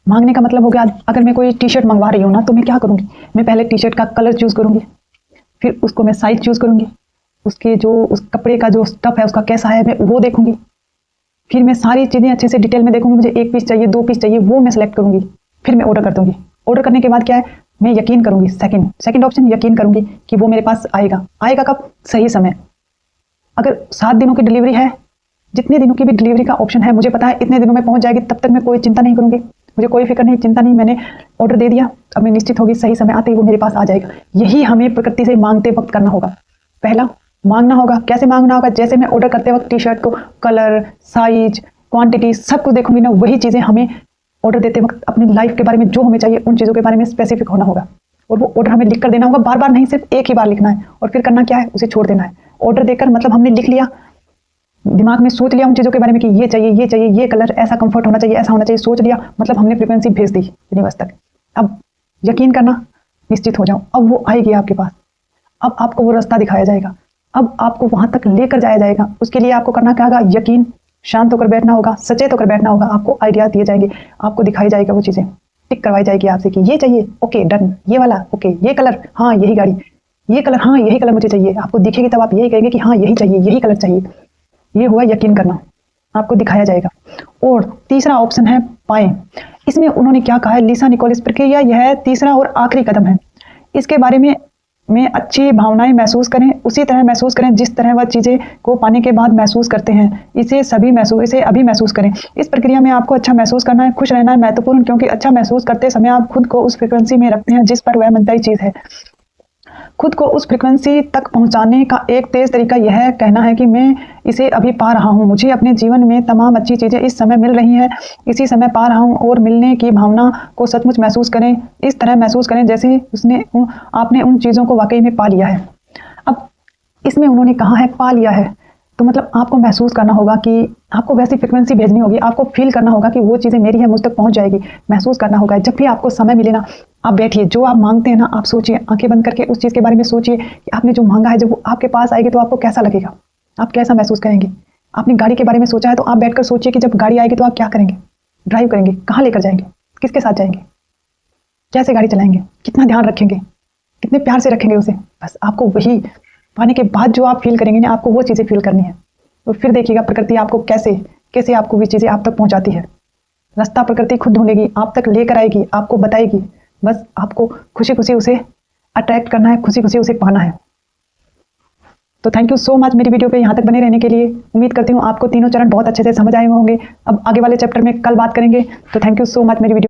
मांगने का मतलब हो गया, अगर मैं कोई टी शर्ट मंगवा रही हूँ ना, तो मैं क्या करूँगी, मैं पहले टी शर्ट का कलर चूज़ करूँगी, फिर उसको मैं साइज़ चूज़ करूँगी, उसके जो उस कपड़े का जो स्टफ़ है उसका कैसा है मैं वो देखूँगी, फिर मैं सारी चीज़ें अच्छे से डिटेल में देखूँगी, मुझे 1 पीस चाहिए 2 पीस चाहिए वो मैं सेलेक्ट करूँगी, फिर मैं ऑर्डर कर दूँगी। ऑर्डर करने के बाद क्या है, मैं यकीन करूँगी, सेकंड ऑप्शन यकीन करूँगी कि वो मेरे पास आएगा। आएगा कब? सही समय। अगर 7 दिनों की डिलीवरी है, जितने दिनों की भी डिलीवरी का ऑप्शन है, मुझे पता है इतने दिनों में पहुँच जाएगी, तब तक मैं कोई चिंता नहीं करूँगी, मुझे कोई फिक्र नहीं, चिंता नहीं, मैंने ऑर्डर दे दिया, अब मैं निश्चित होगी सही समय आते ही वो मेरे पास आ जाएगा। यही हमें प्रकृति से मांगते वक्त करना होगा। पहला मांगना होगा, कैसे मांगना होगा, जैसे मैं ऑर्डर करते वक्त टी शर्ट को कलर, साइज, क्वांटिटी सब कुछ देखूंगी ना, वही चीज़ें हमें ऑर्डर देते वक्त अपनी लाइफ के बारे में जो हमें चाहिए उन चीज़ों के बारे में स्पेसिफिक होना होगा, और वो ऑर्डर हमें लिख कर देना होगा, बार बार नहीं, सिर्फ एक ही बार लिखना है, और फिर करना क्या है, उसे छोड़ देना है। ऑर्डर देकर मतलब हमने लिख लिया, दिमाग में सोच लिया उन चीज़ों के बारे में कि ये चाहिए, ये चाहिए, ये कलर, ऐसा कंफर्ट होना चाहिए, ऐसा होना चाहिए, सोच लिया, मतलब हमने फ्रीक्वेंसी भेज दी यूनिवर्स तक। अब यकीन करना, निश्चित हो जाओ, अब वो आएगी आपके पास, अब आपको वो रास्ता दिखाया जाएगा, अब आपको वहां तक लेकर जाया जाएगा। उसके लिए आपको करना क्या होगा, यकीन, शांत होकर बैठना होगा, सचेत होकर बैठना होगा, आपको आइडिया दिए जाएंगे, आपको दिखाई जाएगा वो चीज़ें, टिक करवाई जाएगी आपसे कि ये चाहिए, ओके डन, ये वाला ओके, ये कलर हाँ यही गाड़ी, ये कलर हाँ यही कलर मुझे चाहिए, आपको दिखेगी तब आप यही कहेंगे कि हाँ यही चाहिए, यही कलर चाहिए। ये हुआ यकीन करना, आपको दिखाया जाएगा। और तीसरा ऑप्शन है पाएं। इसमें उन्होंने क्या कहा है, लिसा निकोलस प्रक्रिया, यह तीसरा और आखिरी कदम है। इसके बारे में अच्छी भावनाएं महसूस करें, उसी तरह महसूस करें जिस तरह वह चीज़ें को पाने के बाद महसूस करते हैं, इसे अभी महसूस करें। इस प्रक्रिया में आपको अच्छा महसूस करना है, खुश रहना है महत्वपूर्ण, क्योंकि अच्छा महसूस करते समय आप खुद को उस फ्रिक्वेंसी में रखते हैं जिस पर वह मनचाही चीज़ है। खुद को उस फ्रिक्वेंसी तक पहुंचाने का एक तेज तरीका यह कहना है कि मैं इसे अभी पा रहा हूं, मुझे अपने जीवन में तमाम अच्छी चीज़ें इस समय मिल रही हैं, इसी समय पा रहा हूं, और मिलने की भावना को सचमुच महसूस करें, इस तरह महसूस करें जैसे आपने उन चीज़ों को वाकई में पा लिया है। अब इसमें उन्होंने कहा है पा लिया है, तो मतलब आपको महसूस करना होगा कि आपको वैसी फ्रिक्वेंसी भेजनी होगी, आपको फील करना होगा कि वो चीज़ें मेरी है, मुझ तक पहुंच जाएगी, महसूस करना होगा। जब भी आपको समय मिले ना, आप बैठिए, जो आप मांगते हैं ना, आप सोचिए, आंखें बंद करके उस चीज़ के बारे में सोचिए कि आपने जो मांगा है, जब वो आपके पास आएगी तो आपको कैसा लगेगा, आप कैसा महसूस करेंगे। आपने गाड़ी के बारे में सोचा है तो आप बैठकर सोचिए कि जब गाड़ी आएगी तो आप क्या करेंगे, ड्राइव करेंगे, कहाँ लेकर जाएंगे, किसके साथ जाएंगे, कैसे गाड़ी चलाएंगे, कितना ध्यान रखेंगे, कितने प्यार से रखेंगे उसे। बस आपको वही पाने के बाद जो आप फील करेंगे ना, आपको वो चीज़ें फील करनी है, और फिर देखिएगा प्रकृति आपको कैसे आपको वो चीज़ें आप तक पहुंचाती है। रास्ता प्रकृति खुद ढूंढेगी, आप तक लेकर आएगी, आपको बताएगी, बस आपको खुशी खुशी उसे अट्रैक्ट करना है, खुशी खुशी उसे पाना है। तो थैंक यू सो मच मेरी वीडियो पे यहाँ तक बने रहने के लिए। उम्मीद करती हूँ आपको तीनों चरण बहुत अच्छे से समझ आए होंगे। अब आगे वाले चैप्टर में कल बात करेंगे। तो थैंक यू सो मच मेरी वीडियो